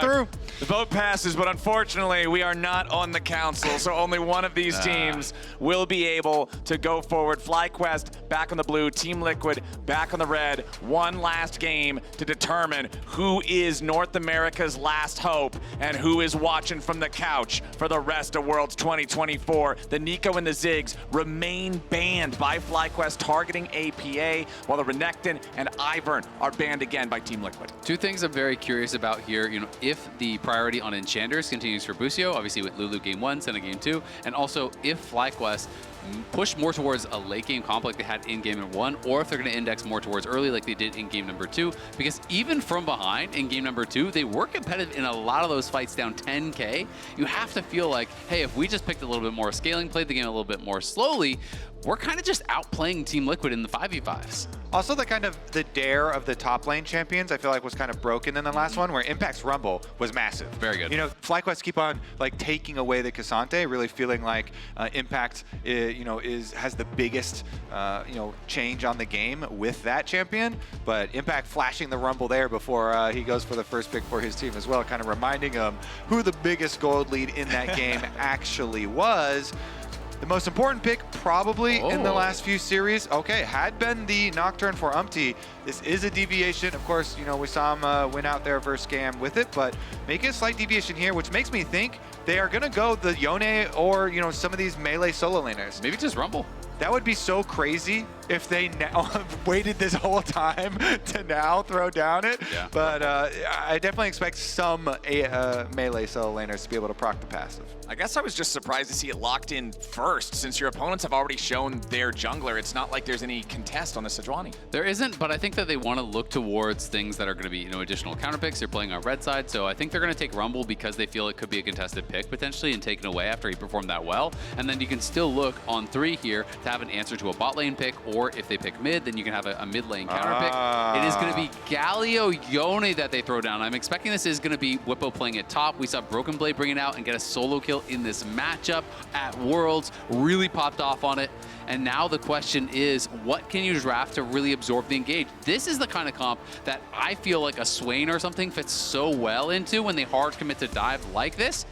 through. The vote passes, but unfortunately, we are not on the council, so only one of these teams will be able to go forward. FlyQuest back on the blue, Team Liquid back on the red. One last game to determine who is North America's last hope and who is watching from the couch for the rest of Worlds 2024. The Nico and the Ziggs remain banned by FlyQuest, targeting APA, while the Renekton and Ivern are banned again by Team Liquid. Two things I'm very curious about here. If the priority on Enchanters continues for Busio, obviously with Lulu game 1, Senna game 2, and also if FlyQuest push more towards a late game comp like they had in game number 1, or if they're going to index more towards early like they did in game number 2, because even from behind in game number 2, they were competitive in a lot of those fights down 10K. You have to feel like, hey, if we just picked a little bit more scaling, played the game a little bit more slowly, we're kind of just outplaying Team Liquid in the 5v5s. Also, the dare of the top lane champions, I feel like was kind of broken in the last one, where Impact's Rumble was massive. Very good. FlyQuest keep on taking away the Cassante, really feeling like Impact, has the biggest, change on the game with that champion. But Impact flashing the Rumble there before he goes for the first pick for his team as well, kind of reminding him who the biggest gold lead in that game actually was. The most important pick probably in the last few series, had been the Nocturne for Umpty. This is a deviation. Of course, we saw him win out there versus Scam with it, but make a slight deviation here, which makes me think they are going to go the Yone or, some of these melee solo laners. Maybe just Rumble. That would be so crazy if they now waited this whole time to now throw down it. Yeah. But I definitely expect some melee solo laners to be able to proc the passive. I guess I was just surprised to see it locked in first, since your opponents have already shown their jungler. It's not like there's any contest on the Sejuani. There isn't, but I think that they want to look towards things that are going to be, additional counter picks. They're playing on red side, so I think they're going to take Rumble because they feel it could be a contested pick potentially and taken away after he performed that well. And then you can still look on 3 here to have an answer to a bot lane pick, or if they pick mid, then you can have a mid lane counter pick. It is going to be Galio Yone that they throw down. I'm expecting this is going to be Whippo playing at top. We saw Broken Blade bring it out and get a solo kill in this matchup at Worlds. Really popped off on it. And now the question is, what can you draft to really absorb the engage? This is the kind of comp that I feel like a Swain or something fits so well into when they hard commit to dive like this.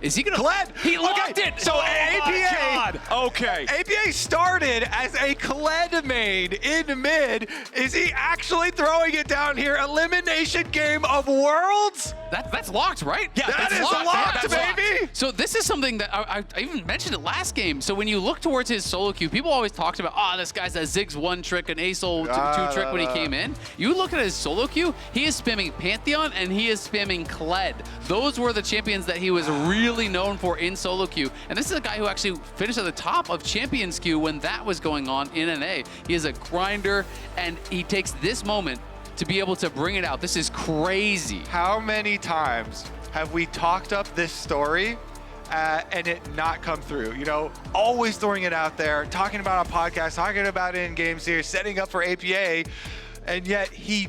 Is he gonna? Kled! He locked it! So APA. Okay. APA started as a Kled main in mid. Is he actually throwing it down here? Elimination game of Worlds? That's locked, right? Yeah, That that's is locked, That's baby! So this is something that I even mentioned it last game. So when you look towards his solo queue, people always talked about, this guy's a Ziggs 1 trick, an ASOL 2 trick when he came in. You look at his solo queue, he is spamming Pantheon and he is spamming Kled. Those were the champions that he was really known for in solo queue. And this is a guy who actually finished at the top of Champions queue when that was going on in NA. He is a grinder, and he takes this moment to be able to bring it out. This is crazy. How many times have we talked up this story and it not come through? Always throwing it out there, talking about on podcasts, talking about it in game series, setting up for APA, and yet he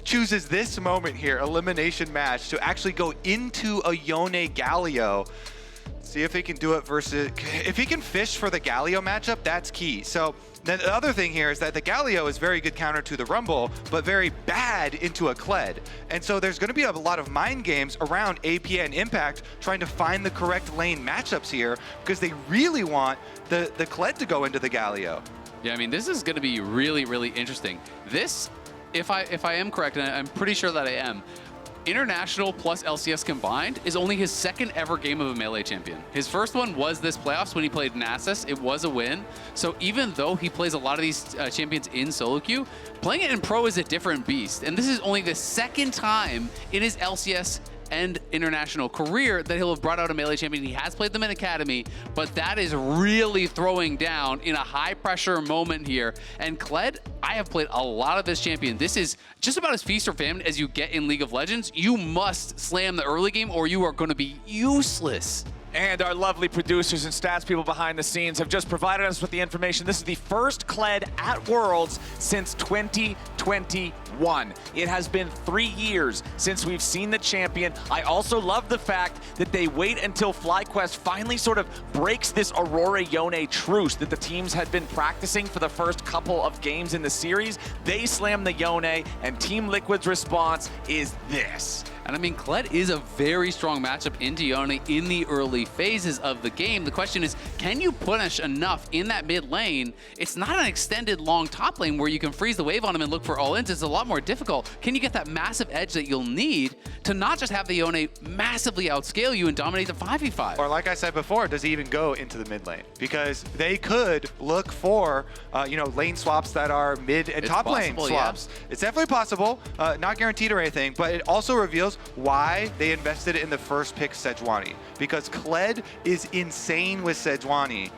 chooses this moment here, elimination match, to actually go into a Yone Galio. See if he can do it versus, if he can fish for the Galio matchup, that's key. So the other thing here is that the Galio is very good counter to the Rumble, but very bad into a Kled. And so there's going to be a lot of mind games around APA and Impact trying to find the correct lane matchups here, because they really want the Kled to go into the Galio. Yeah, I mean, this is going to be really, really interesting. This, if I am correct, and I'm pretty sure that I am, International plus LCS combined is only his second ever game of a Melee champion. His first one was this playoffs when he played Nasus. It was a win. So even though he plays a lot of these champions in solo queue, playing it in pro is a different beast. And this is only the second time in his LCS and international career that he'll have brought out a Melee champion. He has played them in Academy, but that is really throwing down in a high pressure moment here. And Kled, I have played a lot of this champion. This is just about as feast or famine as you get in League of Legends. You must slam the early game or you are going to be useless. And our lovely producers and stats people behind the scenes have just provided us with the information. This is the first Kled at Worlds since 2021. It has been 3 years since we've seen the champion. I also love the fact that they wait until FlyQuest finally sort of breaks this Aurora Yone truce that the teams had been practicing for the first couple of games in the series. They slam the Yone, and Team Liquid's response is this. And I mean, Kled is a very strong matchup into Yone in the early phases of the game. The question is, can you punish enough in that mid lane? It's not an extended long top lane where you can freeze the wave on him and look for all-ins. It's a lot more difficult. Can you get that massive edge that you'll need to not just have the Yone massively outscale you and dominate the 5v5? Or like I said before, does he even go into the mid lane? Because they could look for, lane swaps that are mid and top lane swaps. Yeah. It's definitely possible, not guaranteed or anything, but it also reveals why they invested in the first pick Sejuani. Because Kled is insane with Sejuani.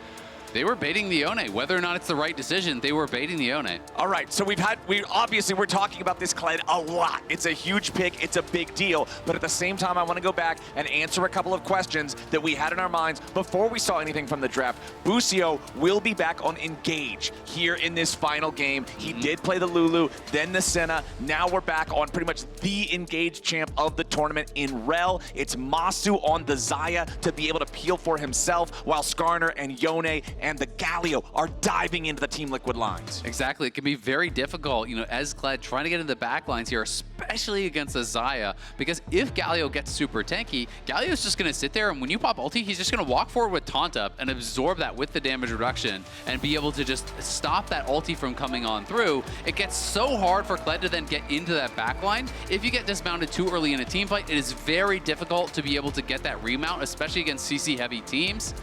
They were baiting the Yone. Whether or not it's the right decision, they were baiting the Yone. All right, so we're talking about this Kled a lot. It's a huge pick, it's a big deal, but at the same time, I want to go back and answer a couple of questions that we had in our minds before we saw anything from the draft. Busio will be back on Engage here in this final game. He did play the Lulu, then the Senna. Now we're back on pretty much the Engage champ of the tournament in Rel. It's Masu on the Xayah to be able to peel for himself, while Skarner and Yone and the Galio are diving into the Team Liquid lines. Exactly. It can be very difficult, as Kled trying to get into the back lines here, especially against the Xayah, because if Galio gets super tanky, Galio's just going to sit there, and when you pop ulti, he's just going to walk forward with taunt up and absorb that with the damage reduction and be able to just stop that ulti from coming on through. It gets so hard for Kled to then get into that back line. If you get dismounted too early in a team fight, it is very difficult to be able to get that remount, especially against CC heavy teams.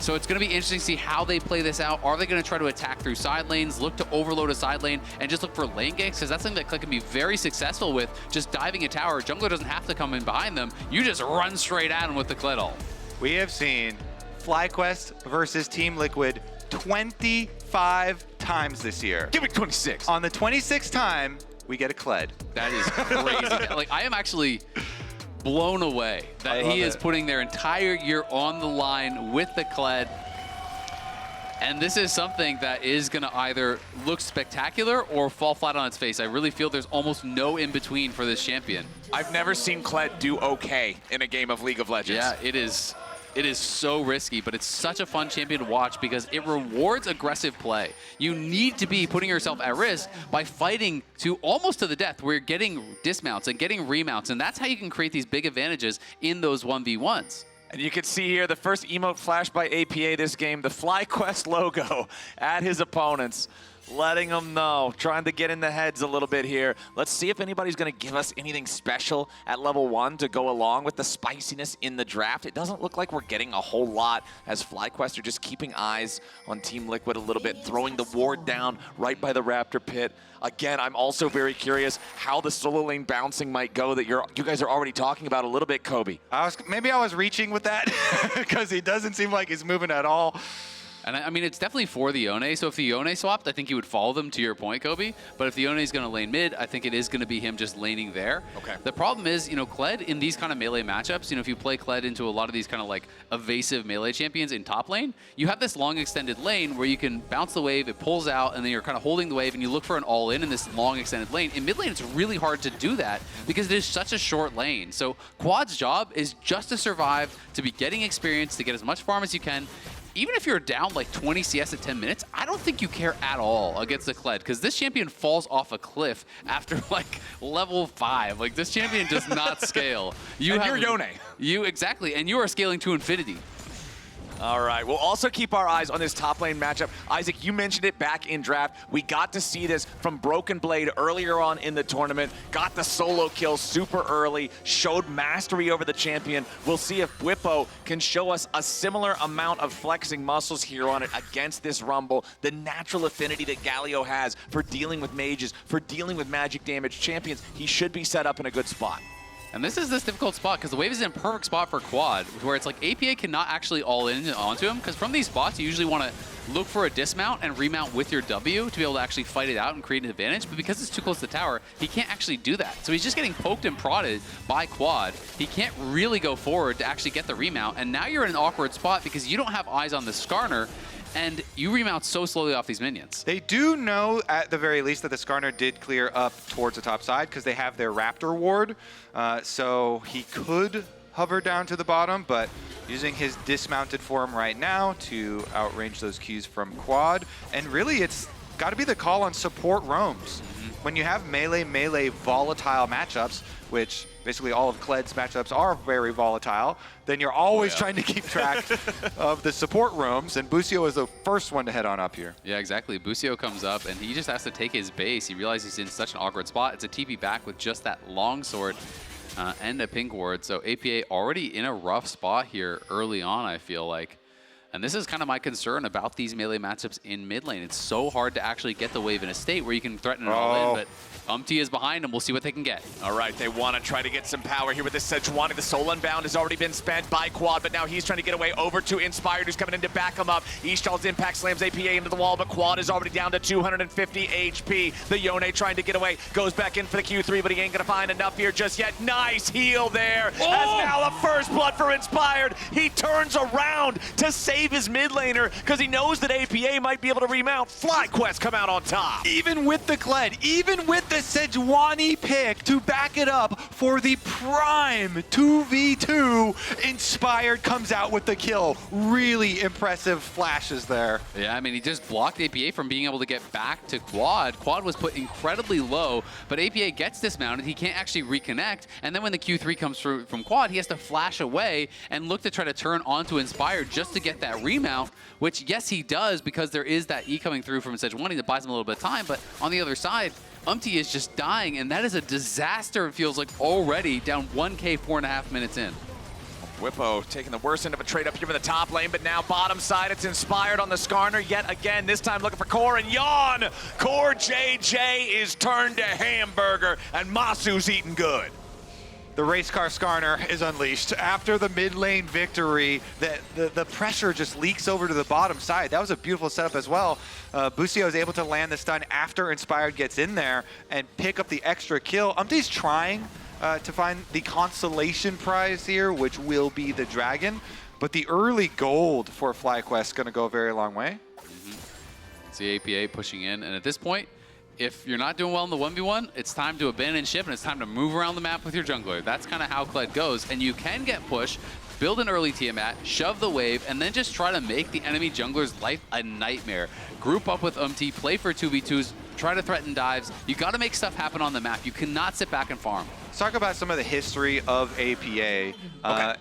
So it's going to be interesting to see how they play this out. Are they going to try to attack through side lanes, look to overload a side lane, and just look for lane ganks? Because that's something that Kled can be very successful with, just diving a tower. Jungler doesn't have to come in behind them. You just run straight at him with the Kled ult. We have seen FlyQuest versus Team Liquid 25 times this year. Give me 26. On the 26th time, we get a Kled. That is crazy. Like, I am actually blown away that he is putting their entire year on the line with the Kled. And this is something that is going to either look spectacular or fall flat on its face. I really feel there's almost no in-between for this champion. I've never seen Kled do okay in a game of League of Legends. Yeah, it is so risky, but it's such a fun champion to watch because it rewards aggressive play. You need to be putting yourself at risk by fighting to almost to the death where you're getting dismounts and getting remounts, and that's how you can create these big advantages in those 1v1s. And you can see here the first emote flash by APA this game, the FlyQuest logo at his opponents, letting them know, trying to get in the heads a little bit here. Let's see if anybody's going to give us anything special at level 1 to go along with the spiciness in the draft. It doesn't look like we're getting a whole lot, as FlyQuest are just keeping eyes on Team Liquid a little bit, throwing the ward down right by the Raptor pit. Again, I'm also very curious how the solo lane bouncing might go that you guys are already talking about a little bit, Kobe. Maybe I was reaching with that because he doesn't seem like he's moving at all. And I mean, it's definitely for the Yone. So if the Yone swapped, I think he would follow them, to your point, Kobe. But if the Yone is going to lane mid, I think it is going to be him just laning there. Okay. The problem is, Kled in these kind of melee matchups, if you play Kled into a lot of these kind of like evasive melee champions in top lane, you have this long extended lane where you can bounce the wave, it pulls out, and then you're kind of holding the wave, and you look for an all-in in this long extended lane. In mid lane, it's really hard to do that because it is such a short lane. So Quad's job is just to survive, to be getting experience, to get as much farm as you can. Even if you're down like 20 CS at 10 minutes, I don't think you care at all against the Kled, because this champion falls off a cliff after like level 5. Like, this champion does not scale. You're Yone. Exactly, and you are scaling to infinity. All right, we'll also keep our eyes on this top lane matchup. Isaac, you mentioned it back in draft. We got to see this from Broken Blade earlier on in the tournament. Got the solo kill super early, showed mastery over the champion. We'll see if Bwipo can show us a similar amount of flexing muscles here on it against this Rumble. The natural affinity that Galio has for dealing with mages, for dealing with magic damage champions. He should be set up in a good spot. And this is this difficult spot because the wave is in a perfect spot for Quad, where it's like APA cannot actually all in onto him, because from these spots you usually want to look for a dismount and remount with your W to be able to actually fight it out and create an advantage, but because it's too close to the tower, he can't actually do that. So he's just getting poked and prodded by Quad. He can't really go forward to actually get the remount, and now you're in an awkward spot because you don't have eyes on the Skarner, and you remount so slowly off these minions. They do know, at the very least, that the Skarner did clear up towards the top side because they have their Raptor ward. So he could hover down to the bottom, but using his dismounted form right now to outrange those Qs from Quad. And really, it's got to be the call on support roams. when you have melee volatile matchups, which basically all of Kled's matchups are very volatile, then you're always trying to keep track of the support rooms, and Busio is the first one to head on up here. Yeah, exactly. Busio comes up, and he just has to take his base. He realizes he's in such an awkward spot. It's a TP back with just that longsword and a pink ward. So APA already in a rough spot here early on, I feel like. And this is kind of my concern about these melee matchups in mid lane. It's so hard to actually get the wave in a state where you can threaten it all in, but is behind him. We'll see what they can get. All right, they want to try to get some power here with this Sejuani. The Soul Unbound has already been spent by Quad, but now he's trying to get away over to Inspired, who's coming in to back him up. Ishtal's impact slams APA into the wall, but Quad is already down to 250 HP. The Yone trying to get away, goes back in for the Q3, but he ain't going to find enough here just yet. Nice heal there. As now the first blood for Inspired. He turns around to save his mid laner because he knows that APA might be able to remount. FlyQuest come out on top. Even with the Kled, even with the Sejuani pick to back it up for the prime 2v2, Inspired comes out with the kill. Really impressive flashes there. Yeah, I mean, he just blocked APA from being able to get back to Quad. Quad was put incredibly low, but APA gets dismounted. He can't actually reconnect, and then when the Q3 comes through from Quad, he has to flash away and look to try to turn onto Inspired just to get that remount, which, yes, he does, because there is that E coming through from Sejuani that buys him a little bit of time, but on the other side, is just dying, and that is a disaster, it feels like, already down 1K 4.5 minutes in. Whippo taking the worst end of a trade up here for the top lane, but now bottom side, it's Inspired on the Skarner yet again, this time looking for Core and Yawn. Core JJ is turned to hamburger, and Masu's eating good. The race car Skarner is unleashed. After the mid lane victory, the pressure just leaks over to the bottom side. That was a beautiful setup as well. Busio is able to land the stun after Inspired gets in there and pick up the extra kill. Umti's trying to find the consolation prize here, which will be the dragon. But the early gold for FlyQuest is going to go a very long way. See APA pushing in, and at this point, if you're not doing well in the 1v1, it's time to abandon ship and it's time to move around the map with your jungler. That's kind of how Kled goes, and you can get pushed, build an early Tiamat, shove the wave, and then just try to make the enemy jungler's life a nightmare. Group up with play for 2v2s, try to threaten dives. You got to make stuff happen on the map. You cannot sit back and farm. Let's talk about some of the history of APA,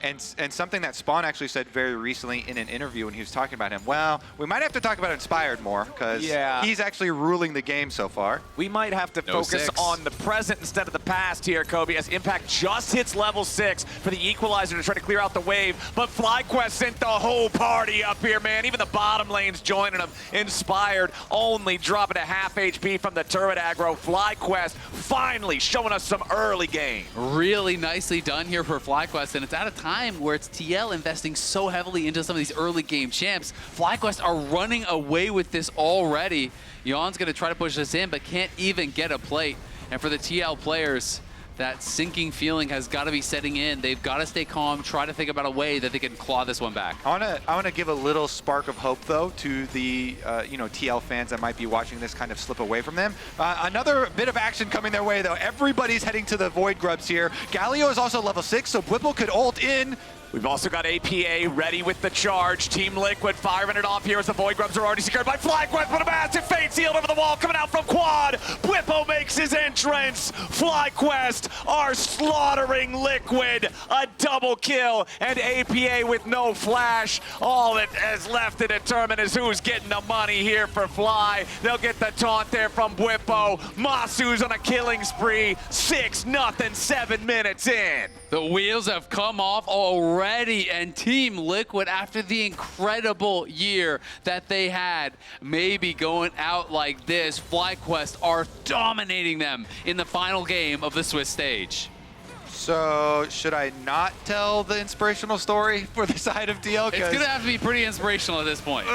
and something that Spawn actually said very recently in an interview when he was talking about him. Well, we might have to talk about Inspired more, because he's actually ruling the game so far. We might have to focus on the present instead of the past here, Kobe, as Impact just hits level 6 for the Equalizer to try to clear out the wave, but FlyQuest sent the whole party up here, man. Even the bottom lane's joining them. Inspired only dropping a half HP from the turret aggro. FlyQuest finally showing us some early game. Really nicely done here for FlyQuest, and it's at a time where it's TL investing so heavily into some of these early game champs. FlyQuest are running away with this already. Yawn's going to try to push this in, but can't even get a plate. And for the TL players, that sinking feeling has got to be setting in. They've got to stay calm, try to think about a way that they can claw this one back. I want to give a little spark of hope, though, to the TL fans that might be watching this kind of slip away from them. Another bit of action coming their way, though. Everybody's heading to the Void Grubs here. Galio is also level 6, so Whipple could ult in. We've also got APA ready with the charge. Team Liquid firing it off here as the Void Grubs are already secured by FlyQuest, but a massive fade sealed over the wall coming out from Quad. Whippo makes his entrance. FlyQuest are slaughtering Liquid. A double kill, and APA with no flash. All that is left to determine is who's getting the money here for Fly. They'll get the taunt there from Whippo. Masu's on a killing spree. 6-0, 7 minutes in. The wheels have come off already, and Team Liquid, after the incredible year that they had, maybe going out like this. FlyQuest are dominating them in the final game of the Swiss stage. So should I not tell the inspirational story for the side of TL? It's going to have to be pretty inspirational at this point.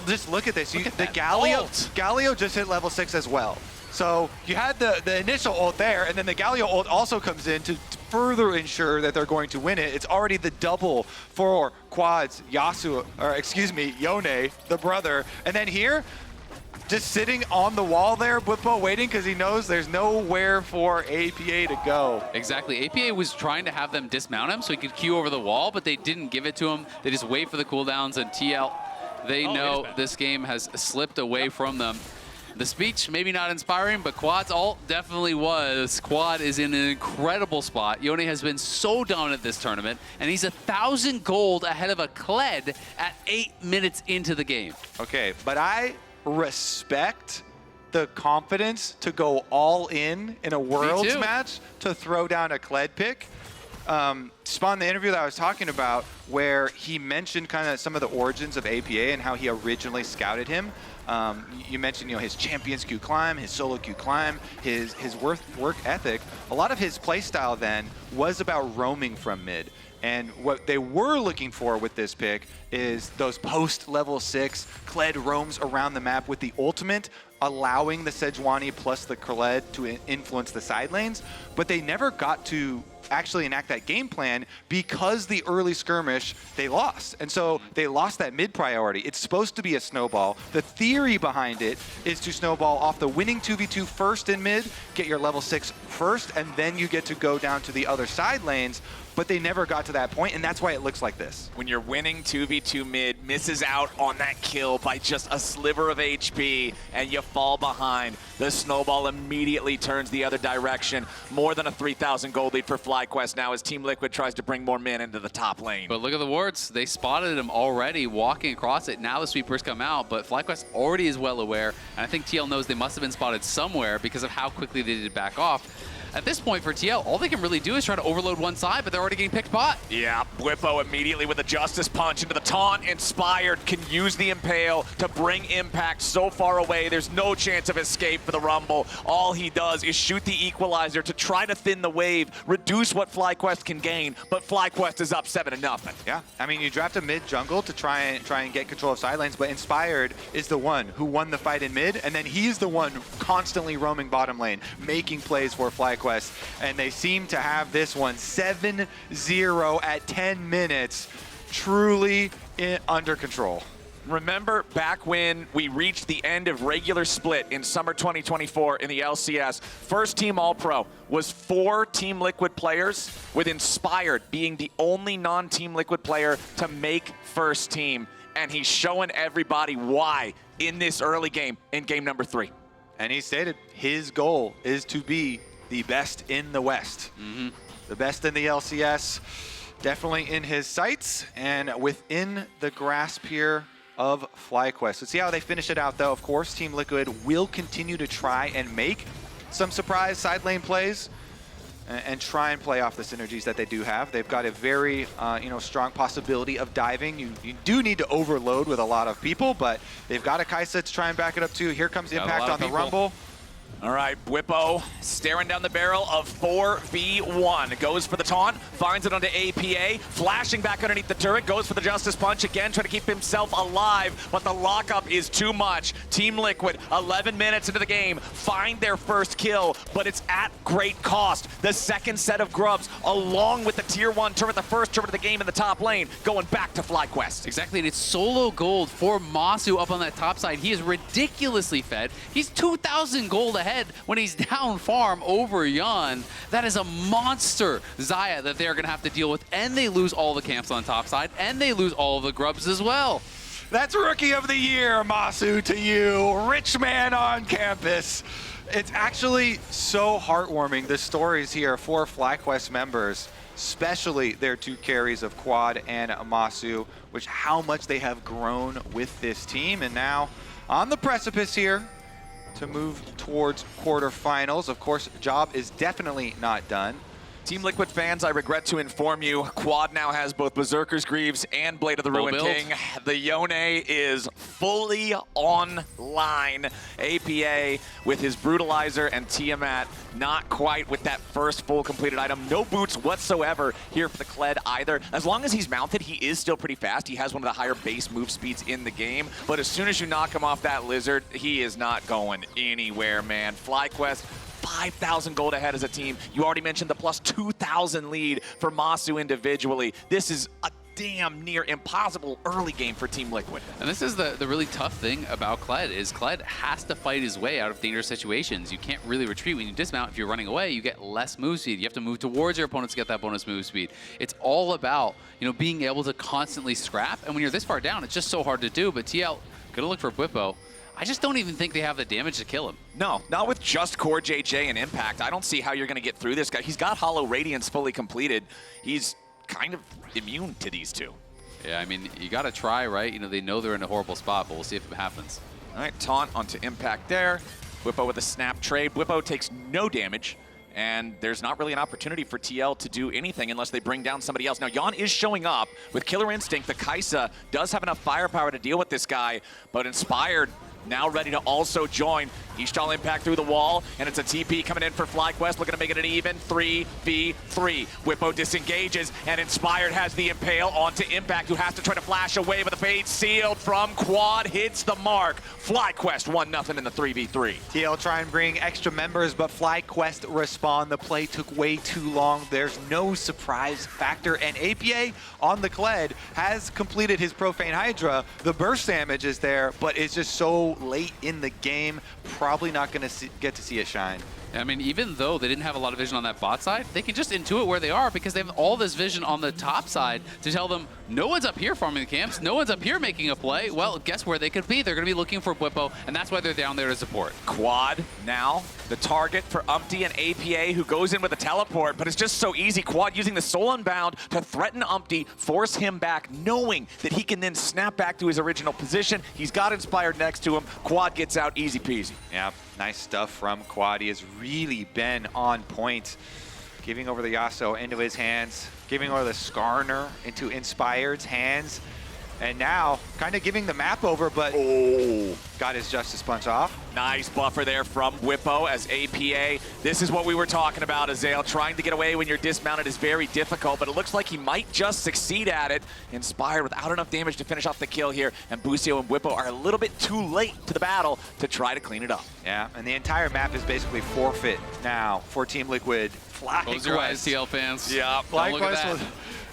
Just look at this. Look at the Galio just hit level 6 as well. So you had the initial ult there, and then the Galio ult also comes in to further ensure that they're going to win it. It's already the double for Quad's Yone, the brother. And then here, just sitting on the wall there, Whippo waiting because he knows there's nowhere for APA to go. Exactly. APA was trying to have them dismount him so he could queue over the wall, but they didn't give it to him. They just wait for the cooldowns, and TL, they know this game has slipped away from them. The speech, maybe not inspiring, but Quad's ult definitely was. Quad is in an incredible spot. Yone has been so dominant this tournament, and he's 1,000 gold ahead of a Kled at 8 minutes into the game. Okay, but I respect the confidence to go all in a Worlds match to throw down a Kled pick. Spawn, the interview that I was talking about, where he mentioned kind of some of the origins of APA and how he originally scouted him. You mentioned, you know, his champions Q climb, his solo Q climb, his work ethic. A lot of his play style then was about roaming from mid. And what they were looking for with this pick is those post level 6 Kled roams around the map with the ultimate, allowing the Sejuani plus the Kled to influence the side lanes. But they never got to actually enact that game plan because the early skirmish they lost. And so they lost that mid priority. It's supposed to be a snowball. The theory behind it is to snowball off the winning 2v2 first in mid, get your level 6 first, and then you get to go down to the other side lanes. But they never got to that point, and that's why it looks like this. When you're winning 2v2 mid, misses out on that kill by just a sliver of HP, and you fall behind, the snowball immediately turns the other direction. More than a 3,000 gold lead for FlyQuest now as Team Liquid tries to bring more men into the top lane. But look at the wards. They spotted him already walking across it. Now the sweepers come out, but FlyQuest already is well aware, and I think TL knows they must have been spotted somewhere because of how quickly they did back off. At this point for TL, all they can really do is try to overload one side, but they're already getting picked bot. Yeah, Bwipo immediately with a Justice Punch into the taunt. Inspired can use the Impale to bring Impact so far away. There's no chance of escape for the Rumble. All he does is shoot the Equalizer to try to thin the wave, reduce what FlyQuest can gain, but FlyQuest is up 7-0. Yeah, I mean, you draft a mid jungle to try and get control of side lanes, but Inspired is the one who won the fight in mid, and then he's the one constantly roaming bottom lane, making plays for FlyQuest. And they seem to have this one 7-0 at 10 minutes, truly under control. Remember back when we reached the end of regular split in summer 2024 in the LCS, first team All-Pro was 4 Team Liquid players, with Inspired being the only non-Team Liquid player to make first team. And he's showing everybody why in this early game, in game number 3. And he stated his goal is to be the best in the West. The best in the LCS, definitely in his sights and within the grasp here of FlyQuest. Let's see how they finish it out though. Of course, Team Liquid will continue to try and make some surprise side lane plays and try and play off the synergies that they do have. They've got a very strong possibility of diving. You do need to overload with a lot of people, but they've got a Kai'Sa to try and back it up too. Here comes Impact on the Rumble. All right, Bwipo staring down the barrel of 4v1. Goes for the taunt, finds it onto APA, flashing back underneath the turret, goes for the Justice Punch again, trying to keep himself alive, but the lockup is too much. Team Liquid, 11 minutes into the game, find their first kill, but it's at great cost. The second set of grubs, along with the tier 1 turret, the first turret of the game in the top lane, going back to FlyQuest. Exactly, and it's solo gold for Masu up on that top side. He is ridiculously fed. He's 2,000 gold ahead when he's down farm over Yon. That is a monster Xayah that they're going to have to deal with, and they lose all the camps on top side, and they lose all of the grubs as well. That's Rookie of the Year, Masu, to you. Rich man on campus. It's actually so heartwarming, the stories here for FlyQuest members, especially their 2 carries of Quad and Masu, which how much they have grown with this team. And now on the precipice here to move towards quarterfinals. Of course, job is definitely not done. Team Liquid fans, I regret to inform you, Quad now has both Berserker's Greaves and Blade of the Ruined King. The Yone is fully online. APA with his Brutalizer and Tiamat, not quite with that first full completed item. No boots whatsoever here for the Kled either. As long as he's mounted, he is still pretty fast. He has one of the higher base move speeds in the game. But as soon as you knock him off that Lizard, he is not going anywhere, man. FlyQuest, 5,000 gold ahead as a team. You already mentioned the plus 2,000 lead for Masu individually. This is a damn near impossible early game for Team Liquid. And this is the really tough thing about Kled, is Kled has to fight his way out of dangerous situations. You can't really retreat when you dismount. If you're running away, you get less move speed. You have to move towards your opponents to get that bonus move speed. It's all about, being able to constantly scrap. And when you're this far down, it's just so hard to do. But TL, gonna look for Bwipo. I just don't even think they have the damage to kill him. No, not with just Core JJ and Impact. I don't see how you're going to get through this guy. He's got Hollow Radiance fully completed. He's kind of immune to these two. Yeah, I mean, you got to try, right? You know, they know they're in a horrible spot, but we'll see if it happens. All right, taunt onto Impact there. Whippo with a snap trade. Whippo takes no damage, and there's not really an opportunity for TL to do anything unless they bring down somebody else. Now, Jan is showing up with Killer Instinct. The Kaisa does have enough firepower to deal with this guy, but Inspired now ready to also join. Ishtal Impact through the wall, and it's a TP coming in for FlyQuest, looking to make it an even 3v3. Whippo disengages, and Inspired has the Impale onto Impact, who has to try to flash away, but the fade sealed from Quad hits the mark. FlyQuest 1-0 in the 3v3. TL try and bring extra members, but FlyQuest respond. The play took way too long. There's no surprise factor, and APA on the Kled has completed his Profane Hydra. The burst damage is there, but it's just so late in the game. Probably not going to get to see it shine. I mean, even though they didn't have a lot of vision on that bot side, they can just intuit where they are because they have all this vision on the top side to tell them, no one's up here farming the camps, no one's up here making a play. Well, guess where they could be? They're going to be looking for Whippo, and that's why they're down there to support. Quad now the target for Umpty and APA, who goes in with a teleport, but it's just so easy. Quad using the Soul Unbound to threaten Umpty, force him back, knowing that he can then snap back to his original position. He's got Inspired next to him. Quad gets out easy peasy. Yeah, nice stuff from Quad. He has really been on point, giving over the Yasuo into his hands, giving over the Skarner into Inspired's hands, and now kind of giving the map over, but got his Justice Punch off. Nice buffer there from Whippo as APA. This is what we were talking about, Azale. Trying to get away when you're dismounted is very difficult, but it looks like he might just succeed at it. Inspired without enough damage to finish off the kill here, and Busio and Whippo are a little bit too late to the battle to try to clean it up. Yeah, and the entire map is basically forfeit now for Team Liquid. Close your eyes, TL fans. Yeah, Don't look at that.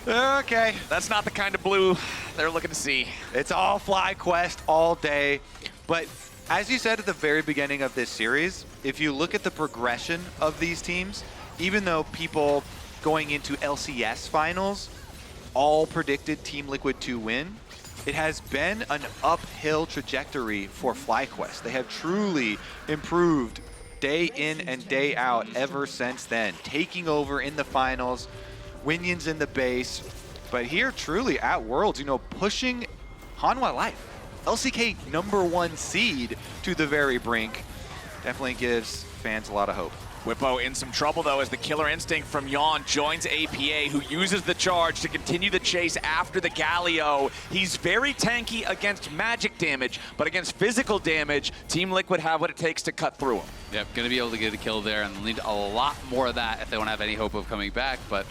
Okay. That's not the kind of blue they're looking to see. It's all FlyQuest all day. But as you said at the very beginning of this series, if you look at the progression of these teams, even though people going into LCS finals all predicted Team Liquid to win, it has been an uphill trajectory for FlyQuest. They have truly improved day in and day out ever since then, taking over in the finals, Winions in the base, but here truly at Worlds, you know, pushing Hanwha Life, LCK #1 seed to the very brink, definitely gives fans a lot of hope. Whippo in some trouble, though, as the Killer Instinct from Yon joins APA, who uses the charge to continue the chase after the Galio. He's very tanky against magic damage, but against physical damage, Team Liquid have what it takes to cut through him. Yep, going to be able to get a kill there, and they'll need a lot more of that if they want to have any hope of coming back, but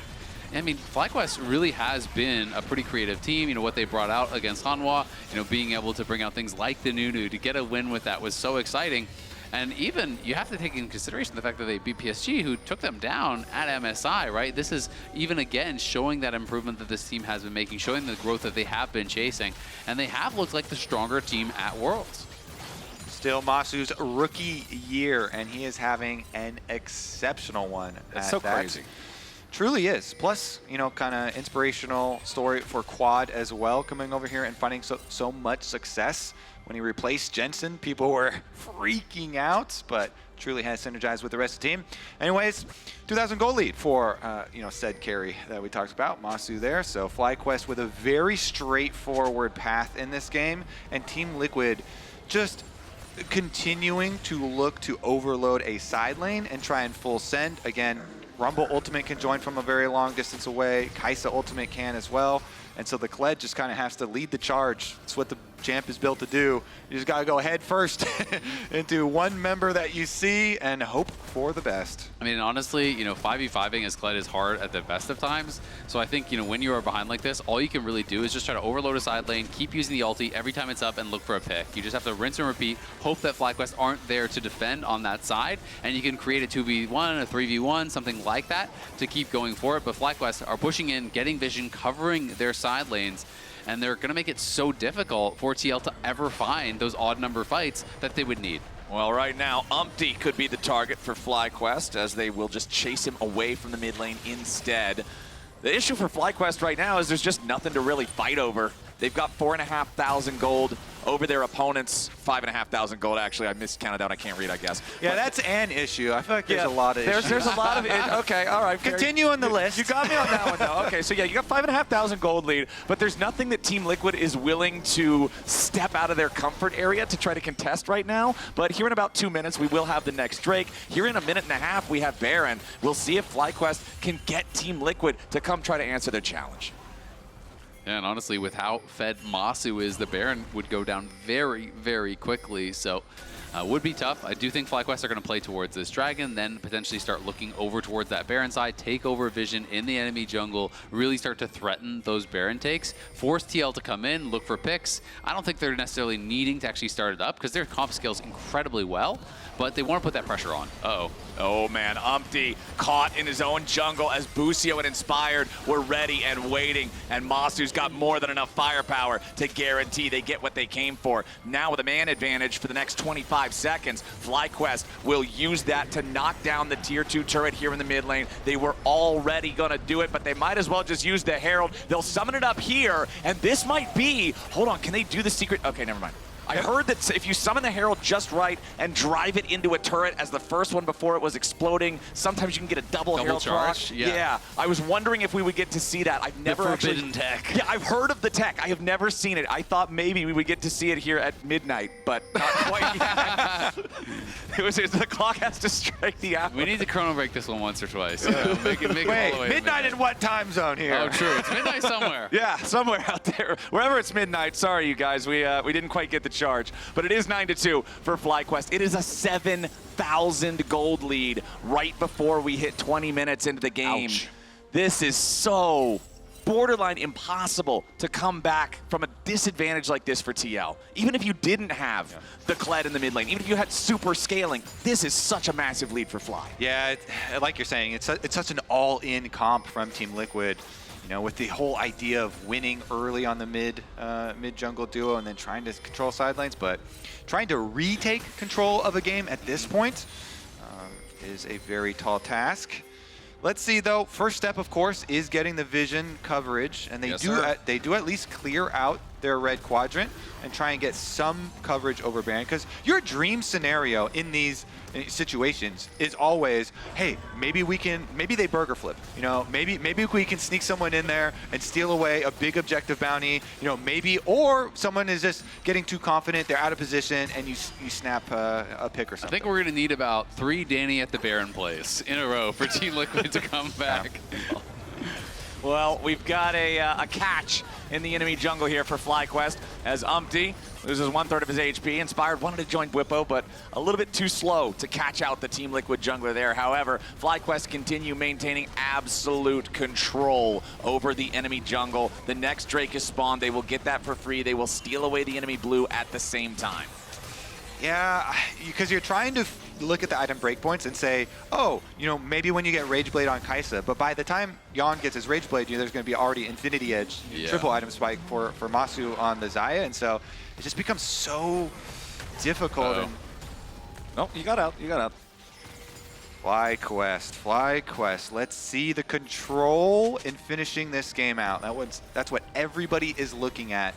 I mean, FlyQuest really has been a pretty creative team. You know, what they brought out against Hanwha, you know, being able to bring out things like the Nunu to get a win with that was so exciting. And even, you have to take into consideration the fact that they beat PSG, who took them down at MSI, right? This is, even again, showing that improvement that this team has been making, showing the growth that they have been chasing. And they have looked like the stronger team at Worlds. Still Masu's rookie year, and he is having an exceptional one. It's so crazy. Truly is. Plus, you know, kind of inspirational story for Quad as well, coming over here and finding so much success. When he replaced Jensen, people were freaking out, but truly has synergized with the rest of the team. Anyways, 2,000 goal lead for, you know, said carry that we talked about, Masu there. So FlyQuest with a very straightforward path in this game, and Team Liquid just continuing to look to overload a side lane and try and full send. Again, Rumble Ultimate can join from a very long distance away. Kaisa Ultimate can as well. And so the Kled just kind of has to lead the charge. It's what the champ is built to do. You just got to go head first into one member that you see and hope for the best. I mean, honestly, you know, 5v5ing as Kled is hard at the best of times. So I think, you know, when you are behind like this, all you can really do is just try to overload a side lane, keep using the ulti every time it's up, and look for a pick. You just have to rinse and repeat, hope that FlyQuest aren't there to defend on that side, and you can create a 2v1, a 3v1, something like that to keep going for it. But FlyQuest are pushing in, getting vision, covering their side lanes, and they're going to make it so difficult for TL to ever find those odd number fights that they would need. Well, right now, Umpty could be the target for FlyQuest, as they will just chase him away from the mid lane instead. The issue for FlyQuest right now is there's just nothing to really fight over. They've got 4,500 gold over their opponent's 5,500 gold. Actually, I miscounted out. I can't read, I guess. Yeah, that's an issue. I feel like there's a lot of issues. There's a lot of okay, all right. Continue on the list. You got me on that one, though. Okay, so yeah, you got 5,500 gold lead, but there's nothing that Team Liquid is willing to step out of their comfort area to try to contest right now. But here in about 2 minutes, we will have the next Drake. Here in a minute and a half, we have Baron. We'll see if FlyQuest can get Team Liquid to come try to answer their challenge. Yeah, and honestly, with how fed Masu is, the Baron would go down very, very quickly. So would be tough. I do think FlyQuest are going to play towards this Dragon, then potentially start looking over towards that Baron side, take over vision in the enemy jungle, really start to threaten those Baron takes, force TL to come in, look for picks. I don't think they're necessarily needing to actually start it up because their comp scales incredibly well, but they want to put that pressure on. Uh-oh. Oh man, Umpty caught in his own jungle as Busio and Inspired were ready and waiting, and Masu's got more than enough firepower to guarantee they get what they came for. Now with a man advantage for the next 25 seconds, FlyQuest will use that to knock down the tier 2 turret here in the mid lane. They were already gonna do it, but they might as well just use the Herald. They'll summon it up here, and this might be, hold on, can they do the secret? Okay, never mind. I heard that if you summon the Herald just right and drive it into a turret as the first one before it was exploding, sometimes you can get a double Herald charge. proc. Yeah, I was wondering if we would get to see that. I've never forbidden tech. Yeah, I've heard of the tech. I have never seen it. I thought maybe we would get to see it here at midnight, but not quite yet. The clock has to strike the hour. We need to chrono break this one once or twice. Make it all the way to midnight in what time zone here? Oh, true. It's midnight somewhere. Yeah, somewhere out there. Wherever it's midnight. Sorry, you guys. We didn't quite get the charge. But it is 9-2 for FlyQuest. It is a 7,000 gold lead right before we hit 20 minutes into the game. Ouch. This is so borderline impossible to come back from a disadvantage like this for TL. Even if you didn't have the Kled in the mid lane, even if you had super scaling, this is such a massive lead for Fly. Yeah, like you're saying, it's such an all-in comp from Team Liquid. You know, with the whole idea of winning early on the mid jungle duo and then trying to control side lanes, but trying to retake control of a game at this point is a very tall task. Let's see though. First step, of course, is getting the vision coverage, and they do at least clear out their red quadrant and try and get some coverage over Baron. Because your dream scenario in these situations is always, hey, maybe they burger flip. You know, maybe we can sneak someone in there and steal away a big objective bounty. You know, maybe, or someone is just getting too confident, they're out of position, and you snap a pick or something. I think we're going to need about 3 Danny at the Baron plays in a row for Team Liquid to come back. Well, we've got a catch in the enemy jungle here for FlyQuest as Umpty loses 1/3 of his HP. Inspired wanted to join Bwipo, but a little bit too slow to catch out the Team Liquid jungler there. However, FlyQuest continue maintaining absolute control over the enemy jungle. The next Drake is spawned. They will get that for free. They will steal away the enemy blue at the same time. Yeah, because you're trying to look at the item breakpoints and say, oh, you know, maybe when you get Rage Blade on Kai'Sa, but by the time Yon gets his Rage Blade, you know, there's going to be already Infinity Edge, triple item spike for Masu on the Xayah, and so it just becomes so difficult. And no, you got out. You got out. FlyQuest. Let's see the control in finishing this game out. That's what everybody is looking at.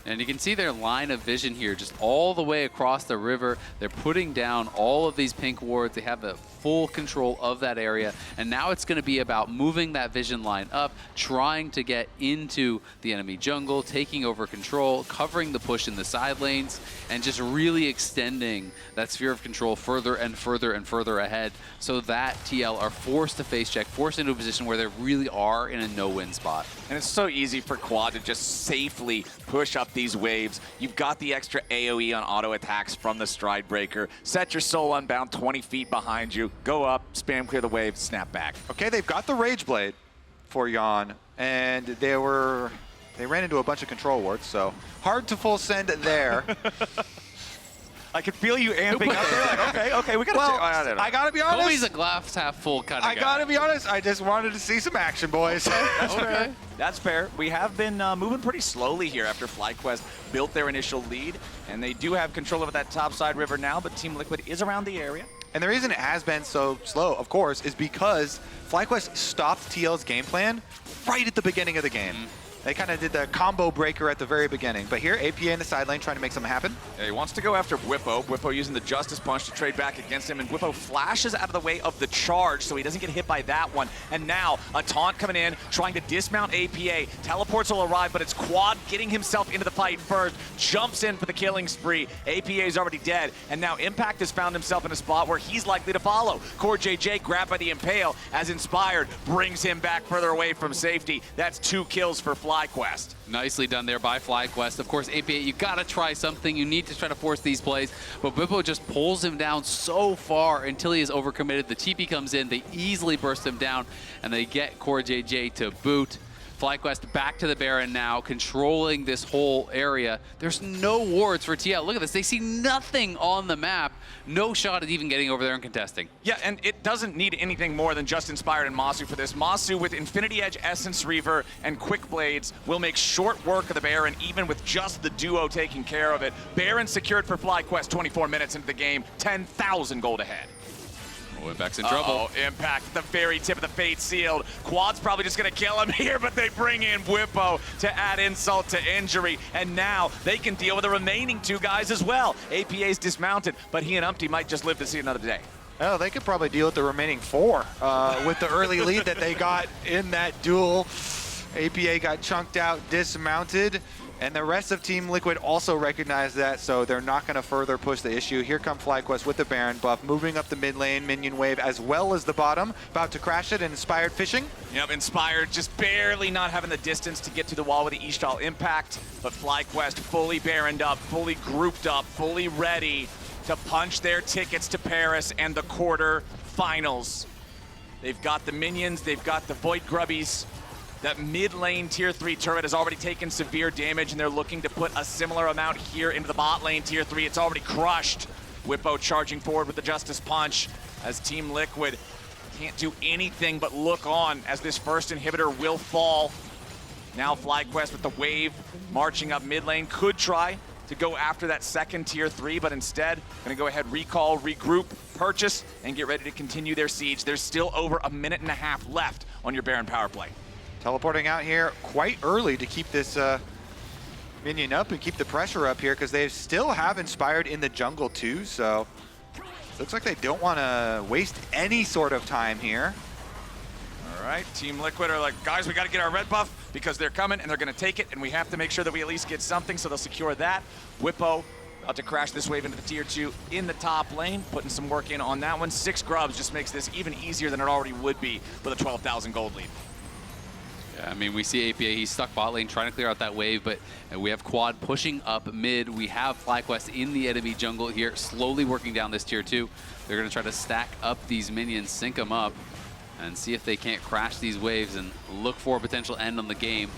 And you can see their line of vision here just all the way across the river. They're putting down all of these pink wards. They have the full control of that area. And now it's going to be about moving that vision line up, trying to get into the enemy jungle, taking over control, covering the push in the side lanes, and just really extending that sphere of control further and further and further ahead so that TL are forced to face check, forced into a position where they really are in a no-win spot. And it's so easy for Quad to just safely push up these waves. You've got the extra AoE on auto attacks from the Stride Breaker. Set your soul unbound 20 feet behind you. Go up, spam clear the wave, snap back. Okay, they've got the Rage Blade for Yon, and they ran into a bunch of control wards, so hard to full send there. I can feel you amping up there. Like, okay, we gotta. Well, I gotta be honest. Kobe's a glass half full kind of guy. I gotta be honest. I just wanted to see some action, boys. That's fair. That's fair. We have been moving pretty slowly here after FlyQuest built their initial lead, and they do have control over that top side river now. But Team Liquid is around the area. And the reason it has been so slow, of course, is because FlyQuest stopped TL's game plan right at the beginning of the game. They kind of did the combo breaker at the very beginning. But here, APA in the side lane trying to make something happen. Yeah, he wants to go after Whippo. Whippo using the Justice Punch to trade back against him, and Whippo flashes out of the way of the charge so he doesn't get hit by that one. And now a taunt coming in, trying to dismount APA. Teleports will arrive, but it's Quad getting himself into the fight first. Jumps in for the killing spree. APA is already dead, and now Impact has found himself in a spot where he's likely to follow. Core JJ grabbed by the Impale as Inspired brings him back further away from safety. That's 2 kills for FlyQuest. Nicely done there by FlyQuest. Of course, APA, you gotta try something. You need to try to force these plays, but Whippo just pulls him down so far until he is overcommitted. The TP comes in, they easily burst him down, and they get Core JJ to boot. FlyQuest back to the Baron now, controlling this whole area. There's no wards for TL. Look at this. They see nothing on the map. No shot at even getting over there and contesting. Yeah, and it doesn't need anything more than just Inspired and Masu for this. Masu with Infinity Edge, Essence Reaver, and Quick Blades will make short work of the Baron, even with just the duo taking care of it. Baron secured for FlyQuest 24 minutes into the game, 10,000 gold ahead. Impact's in trouble. Impact at the very tip of the fate sealed. Quad's probably just gonna kill him here, but they bring in Whippo to add insult to injury. And now they can deal with the remaining 2 guys as well. APA's dismounted, but he and Umpty might just live to see another day. Oh, they could probably deal with the remaining 4 with the early lead that they got in that duel. APA got chunked out, dismounted, and the rest of Team Liquid also recognize that, so they're not going to further push the issue. Here come FlyQuest with the Baron buff, moving up the mid lane, minion wave, as well as the bottom, about to crash it, and Inspired fishing. Yep, Inspired just barely not having the distance to get to the wall with the Ishtal impact, but FlyQuest fully Baroned up, fully grouped up, fully ready to punch their tickets to Paris and the quarter finals. They've got the minions, they've got the Void Grubbies. That mid lane tier 3 turret has already taken severe damage, and they're looking to put a similar amount here into the bot lane tier 3. It's already crushed. Whippo charging forward with the Justice Punch as Team Liquid can't do anything but look on as this first inhibitor will fall. Now FlyQuest with the wave marching up mid lane could try to go after that second tier 3, but instead gonna go ahead, recall, regroup, purchase, and get ready to continue their siege. There's still over a minute and a half left on your Baron power play. Teleporting out here quite early to keep this minion up and keep the pressure up here, because they still have Inspired in the jungle too, so looks like they don't want to waste any sort of time here. All right, Team Liquid are like, guys, we got to get our red buff because they're coming and they're going to take it, and we have to make sure that we at least get something, so they'll secure that. Whippo about to crash this wave into the tier 2 in the top lane, putting some work in on that one. 6 grubs just makes this even easier than it already would be with a 12,000 gold lead. Yeah, I mean, we see APA, he's stuck bot lane trying to clear out that wave, but we have Quad pushing up mid. We have FlyQuest in the enemy jungle here, slowly working down this tier 2. They're going to try to stack up these minions, sync them up, and see if they can't crash these waves and look for a potential end on the game.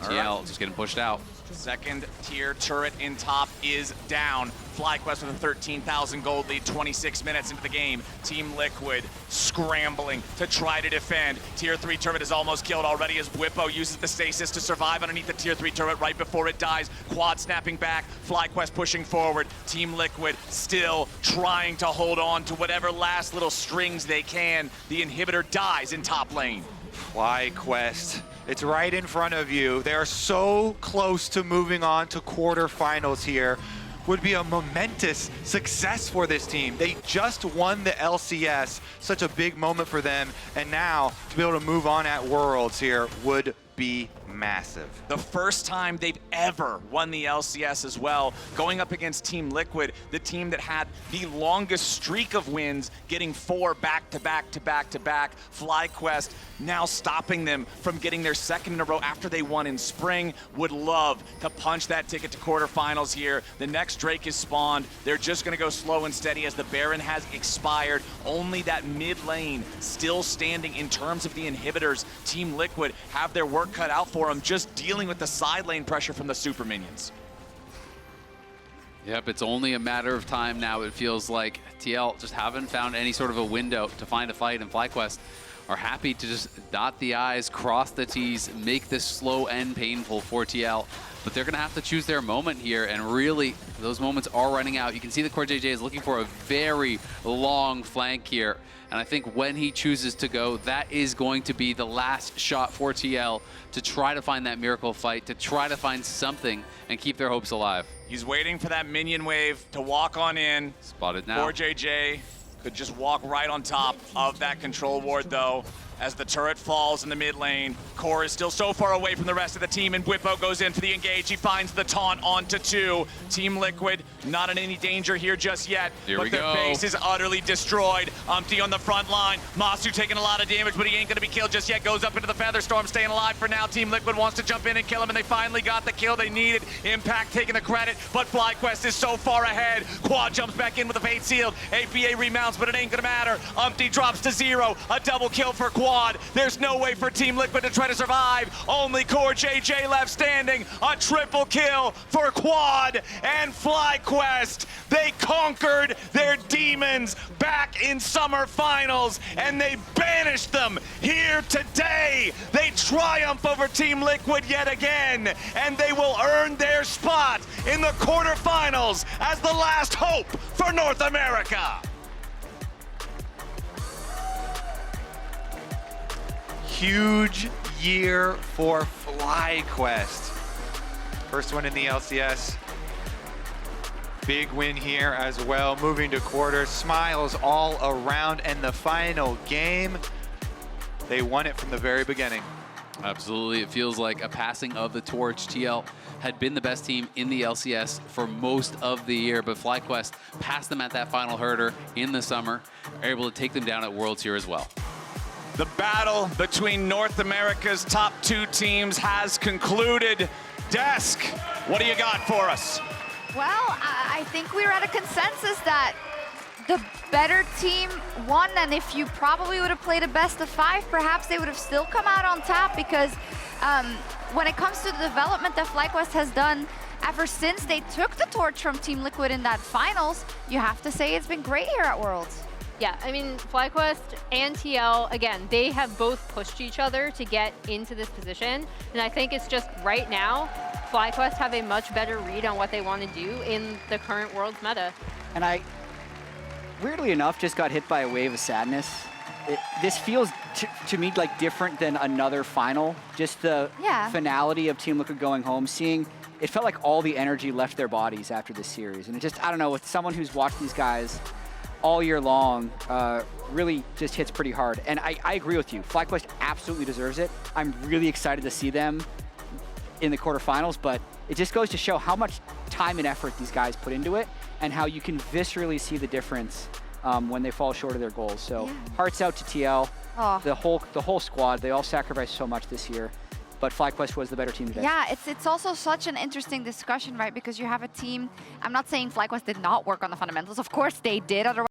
TL just getting pushed out. Second tier turret in top is down. FlyQuest with a 13,000 gold lead, 26 minutes into the game. Team Liquid scrambling to try to defend. Tier 3 turret is almost killed already as Whippo uses the stasis to survive underneath the tier 3 turret right before it dies. Quad snapping back, FlyQuest pushing forward. Team Liquid still trying to hold on to whatever last little strings they can. The inhibitor dies in top lane. FlyQuest, it's right in front of you. They are so close to moving on to quarterfinals here. Would be a momentous success for this team. They just won the LCS, such a big moment for them, and now to be able to move on at Worlds here would be massive. The first time they've ever won the LCS as well, going up against Team Liquid, the team that had the longest streak of wins, getting 4 back-to-back-to-back-to-back. FlyQuest now stopping them from getting their second in a row after they won in spring. Would love to punch that ticket to quarterfinals here. The next Drake is spawned. They're just gonna go slow and steady as the Baron has expired. Only that mid lane still standing in terms of the inhibitors. Team Liquid have their work cut out for them, just dealing with the side lane pressure from the super minions. Yep, it's only a matter of time now. It feels like TL just haven't found any sort of a window to find a fight, and FlyQuest are happy to just dot the I's, cross the T's, make this slow and painful for TL. But they're going to have to choose their moment here, and really, those moments are running out. You can see that CoreJJ is looking for a very long flank here, and I think when he chooses to go, that is going to be the last shot for TL to try to find that miracle fight, to try to find something and keep their hopes alive. He's waiting for that minion wave to walk on in. Spotted now. CoreJJ could just walk right on top of that control ward, though, as the turret falls in the mid lane. Core is still so far away from the rest of the team, and Bwipo goes in for the engage. He finds the taunt onto 2. Team Liquid not in any danger here just yet, Here but we their go. base is utterly destroyed. Umpty on the front line. Masu taking a lot of damage, but he ain't gonna be killed just yet. Goes up into the Featherstorm, staying alive for now. Team Liquid wants to jump in and kill him, and they finally got the kill they needed. Impact taking the credit, but FlyQuest is so far ahead. Quad jumps back in with a Fate Sealed. APA remounts, but it ain't gonna matter. Umpty drops to 0. A double kill for Quad. There's no way for Team Liquid to try to survive. Only CoreJJ left standing. A triple kill for Quad and FlyQuest. They conquered their demons back in summer finals, and they banished them here today. They triumph over Team Liquid yet again, and they will earn their spot in the quarterfinals as the last hope for North America. Huge year for FlyQuest. First one in the LCS. Big win here as well. Moving to quarters, smiles all around, and the final game, they won it from the very beginning. Absolutely. It feels like a passing of the torch. TL had been the best team in the LCS for most of the year, but FlyQuest passed them at that final herder in the summer, are able to take them down at Worlds here as well. The battle between North America's top 2 teams has concluded. Desk, what do you got for us? Well, I think we're at a consensus that the better team won, and if you probably would have played a best of 5, perhaps they would have still come out on top, because when it comes to the development that FlyQuest has done ever since they took the torch from Team Liquid in that finals, you have to say it's been great here at Worlds. Yeah, I mean, FlyQuest and TL, again, they have both pushed each other to get into this position. And I think it's just right now, FlyQuest have a much better read on what they want to do in the current Worlds meta. And I, weirdly enough, just got hit by a wave of sadness. This feels to me like different than another final. Just the finality of Team Liquid going home, seeing, it felt like all the energy left their bodies after this series. And it just, I don't know, with someone who's watched these guys all year long, really just hits pretty hard. And I agree with you. FlyQuest absolutely deserves it. I'm really excited to see them in the quarterfinals, but it just goes to show how much time and effort these guys put into it, and how you can viscerally see the difference when they fall short of their goals. So hearts out to TL, the whole squad. They all sacrificed so much this year, but FlyQuest was the better team today. Yeah, it's also such an interesting discussion, right? Because you have a team, I'm not saying FlyQuest did not work on the fundamentals. Of course they did, otherwise